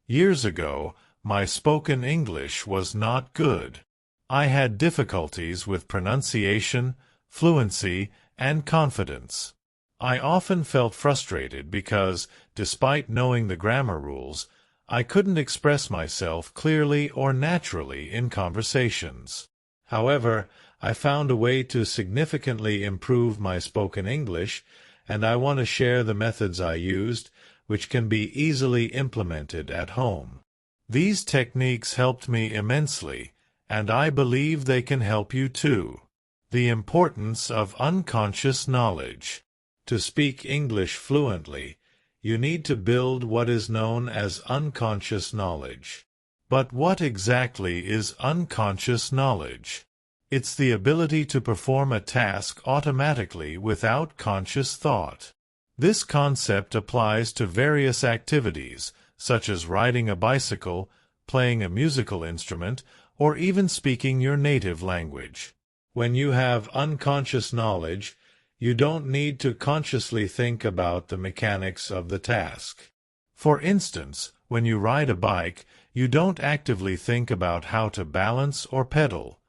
Years ago, my spoken English was not good. I had difficulties with pronunciation, fluency, and confidence. I often felt frustrated because, despite knowing the grammar rules, I couldn't express myself clearly or naturally in conversations. However, I found a way to significantly improve my spoken English, and I want to share the methods I used, which can be easily implemented at home. These techniques helped me immensely, and I believe they can help you too. The importance of unconscious knowledge. To speak English fluently, you need to build what is known as unconscious knowledge. But what exactly is unconscious knowledge? It's the ability to perform a task automatically without conscious thought. This concept applies to various activities, such as riding a bicycle, playing a musical instrument, or even speaking your native language. When you have unconscious knowledge, you don't need to consciously think about the mechanics of the task. For instance, when you ride a bike, you don't actively think about how to balance or pedal.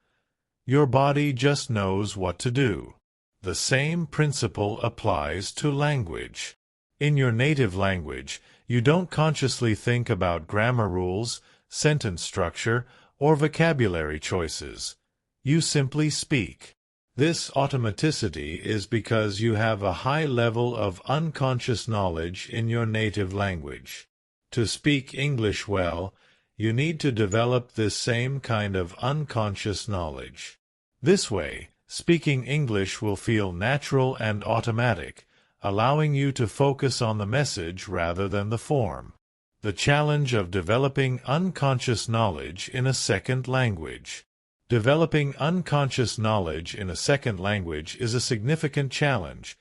Your body just knows what to do. The same principle applies to language. In your native language, you don't consciously think about grammar rules, sentence structure, or vocabulary choices. You simply speak. This automaticity is because you have a high level of unconscious knowledge in your native language. To speak English well, you need to develop this same kind of unconscious knowledge. This way, speaking English will feel natural and automatic, allowing you to focus on the message rather than the form. The challenge of developing unconscious knowledge in a second language. Developing unconscious knowledge in a second language is a significant challenge,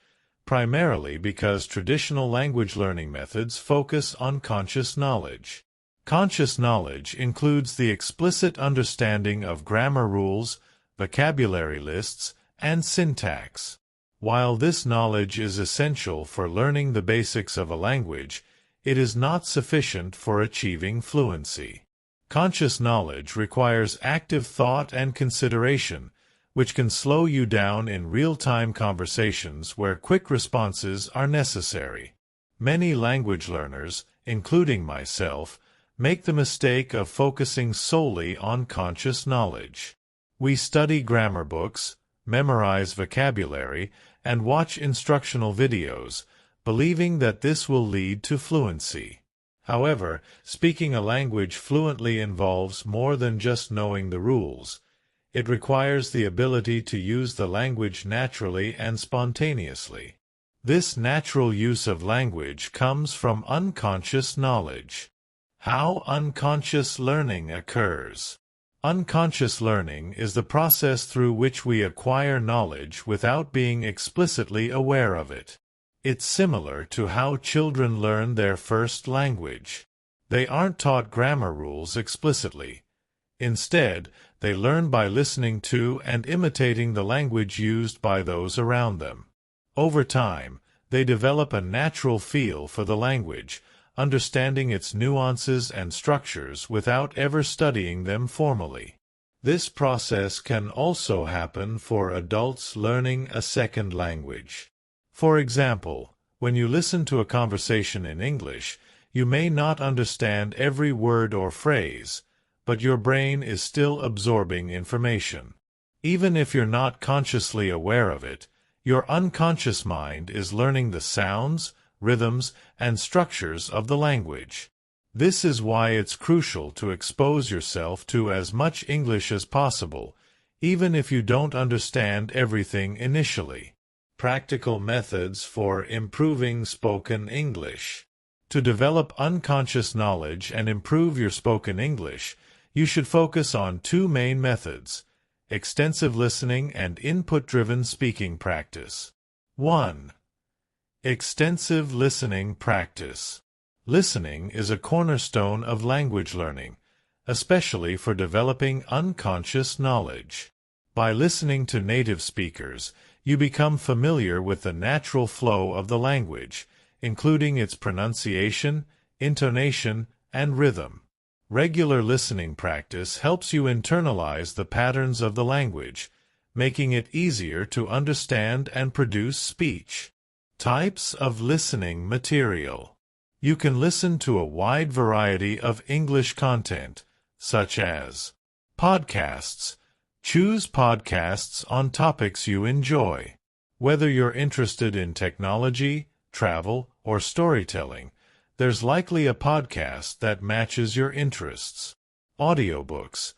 primarily because traditional language learning methods focus on conscious knowledge. Conscious knowledge includes the explicit understanding of grammar rules, vocabulary lists, and syntax. While this knowledge is essential for learning the basics of a language, it is not sufficient for achieving fluency. Conscious knowledge requires active thought and consideration, which can slow you down in real-time conversations where quick responses are necessary. Many language learners, including myself, make the mistake of focusing solely on conscious knowledge. We study grammar books, memorize vocabulary, and watch instructional videos, believing that this will lead to fluency. However, speaking a language fluently involves more than just knowing the rules. It requires the ability to use the language naturally and spontaneously. This natural use of language comes from unconscious knowledge. How unconscious learning occurs. Unconscious learning is the process through which we acquire knowledge without being explicitly aware of it. It's similar to how children learn their first language. They aren't taught grammar rules explicitly. Instead, they learn by listening to and imitating the language used by those around them. Over time, they develop a natural feel for the language, understanding its nuances and structures without ever studying them formally. This process can also happen for adults learning a second language. For example, when you listen to a conversation in English, you may not understand every word or phrase, but your brain is still absorbing information. Even if you're not consciously aware of it, your unconscious mind is learning the sounds, rhythms, and structures of the language. This is why it's crucial to expose yourself to as much English as possible, even if you don't understand everything initially. Practical methods for improving spoken English. To develop unconscious knowledge and improve your spoken English, you should focus on two main methods: extensive listening and input-driven speaking practice. 1. Extensive listening practice. Listening is a cornerstone of language learning, especially for developing unconscious knowledge. By listening to native speakers, you become familiar with the natural flow of the language, including its pronunciation, intonation, and rhythm. Regular listening practice helps you internalize the patterns of the language, making it easier to understand and produce speech. Types of listening material. You can listen to a wide variety of English content, such as podcasts. Choose podcasts on topics you enjoy. Whether you're interested in technology, travel, or storytelling, there's likely a podcast that matches your interests. Audiobooks.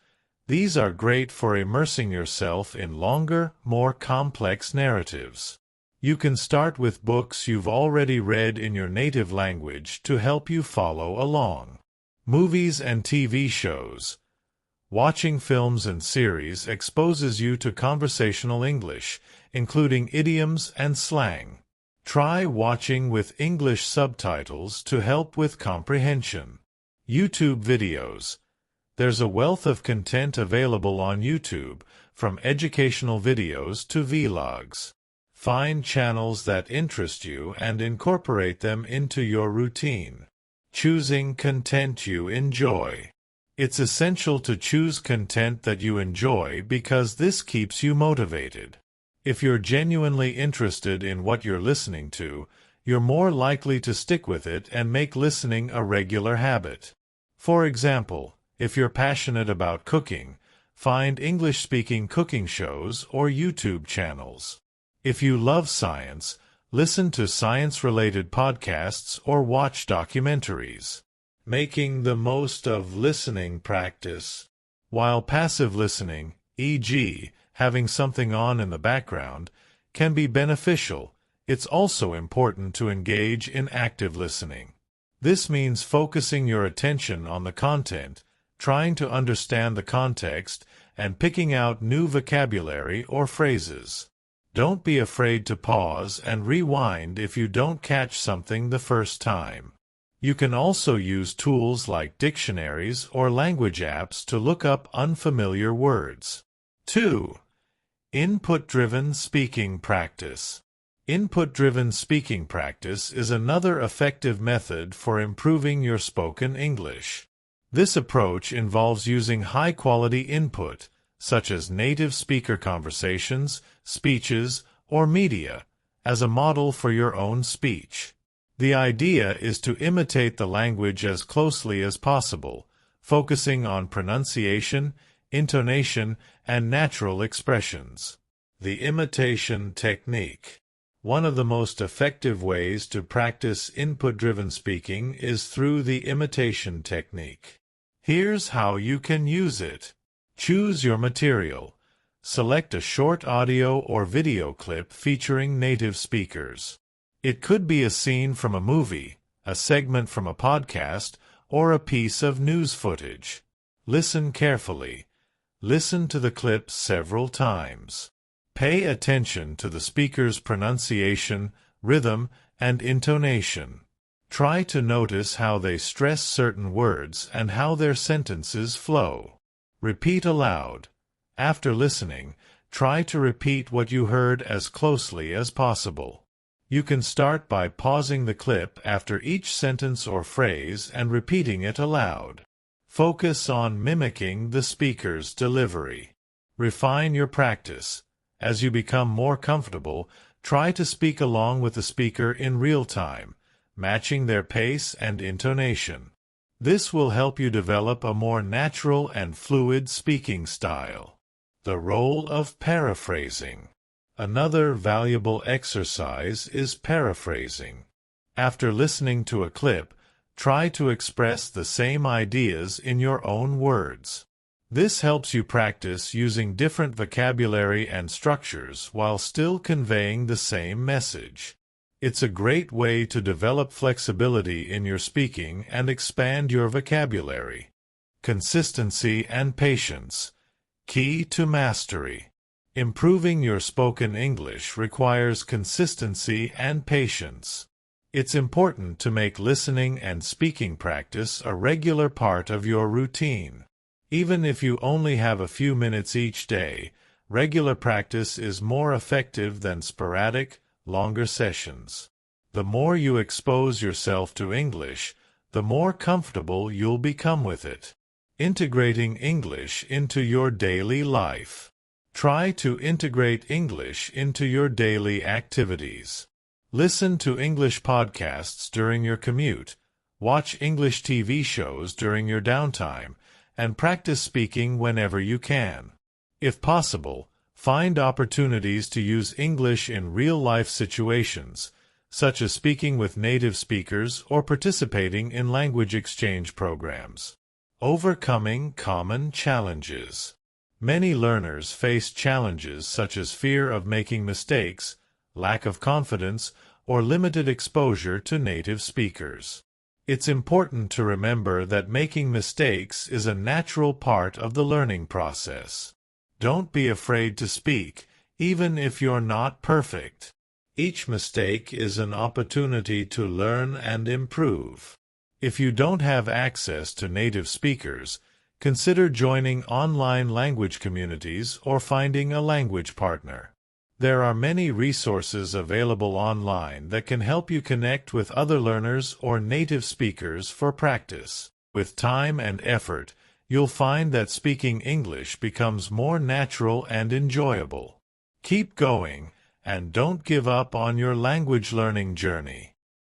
These are great for immersing yourself in longer, more complex narratives. You can start with books you've already read in your native language to help you follow along. Movies and TV shows. Watching films and series exposes you to conversational English, including idioms and slang. Try watching with English subtitles to help with comprehension. YouTube videos. There's a wealth of content available on YouTube, from educational videos to vlogs. Find channels that interest you and incorporate them into your routine. Choosing content you enjoy. It's essential to choose content that you enjoy because this keeps you motivated. If you're genuinely interested in what you're listening to, you're more likely to stick with it and make listening a regular habit. For example, if you're passionate about cooking, find English-speaking cooking shows or YouTube channels. If you love science, listen to science-related podcasts or watch documentaries. Making the most of listening practice. While passive listening, e.g., having something on in the background, can be beneficial, it's also important to engage in active listening. This means focusing your attention on the content, trying to understand the context, and picking out new vocabulary or phrases. Don't be afraid to pause and rewind if you don't catch something the first time. You can also use tools like dictionaries or language apps to look up unfamiliar words. 2. Input-driven speaking practice. Input-driven speaking practice is another effective method for improving your spoken English. This approach involves using high-quality input, such as native speaker conversations, speeches, or media, as a model for your own speech. The idea is to imitate the language as closely as possible, focusing on pronunciation, intonation, and natural expressions. The imitation technique. One of the most effective ways to practice input-driven speaking is through the imitation technique. Here's how you can use it. Choose your material. Select a short audio or video clip featuring native speakers. It could be a scene from a movie, a segment from a podcast, or a piece of news footage. Listen carefully. Listen to the clip several times. Pay attention to the speaker's pronunciation, rhythm, and intonation. Try to notice how they stress certain words and how their sentences flow. Repeat aloud. After listening, try to repeat what you heard as closely as possible. You can start by pausing the clip after each sentence or phrase and repeating it aloud. Focus on mimicking the speaker's delivery. Refine your practice. As you become more comfortable, try to speak along with the speaker in real time, matching their pace and intonation. This will help you develop a more natural and fluid speaking style. The role of paraphrasing. Another valuable exercise is paraphrasing. After listening to a clip, try to express the same ideas in your own words. This helps you practice using different vocabulary and structures while still conveying the same message. It's a great way to develop flexibility in your speaking and expand your vocabulary. Consistency and patience. Key to mastery. Improving your spoken English requires consistency and patience. It's important to make listening and speaking practice a regular part of your routine. Even if you only have a few minutes each day, regular practice is more effective than sporadic, longer sessions. The more you expose yourself to English, the more comfortable you'll become with it. Integrating English into your daily life. Try to integrate English into your daily activities. Listen to English podcasts during your commute, watch English TV shows during your downtime, and practice speaking whenever you can. If possible, find opportunities to use English in real-life situations, such as speaking with native speakers or participating in language exchange programs. Overcoming common challenges. Many learners face challenges such as fear of making mistakes, lack of confidence, or limited exposure to native speakers. It's important to remember that making mistakes is a natural part of the learning process. Don't be afraid to speak, even if you're not perfect. Each mistake is an opportunity to learn and improve. If you don't have access to native speakers, consider joining online language communities or finding a language partner. There are many resources available online that can help you connect with other learners or native speakers for practice. With time and effort, you'll find that speaking English becomes more natural and enjoyable. Keep going, and don't give up on your language learning journey.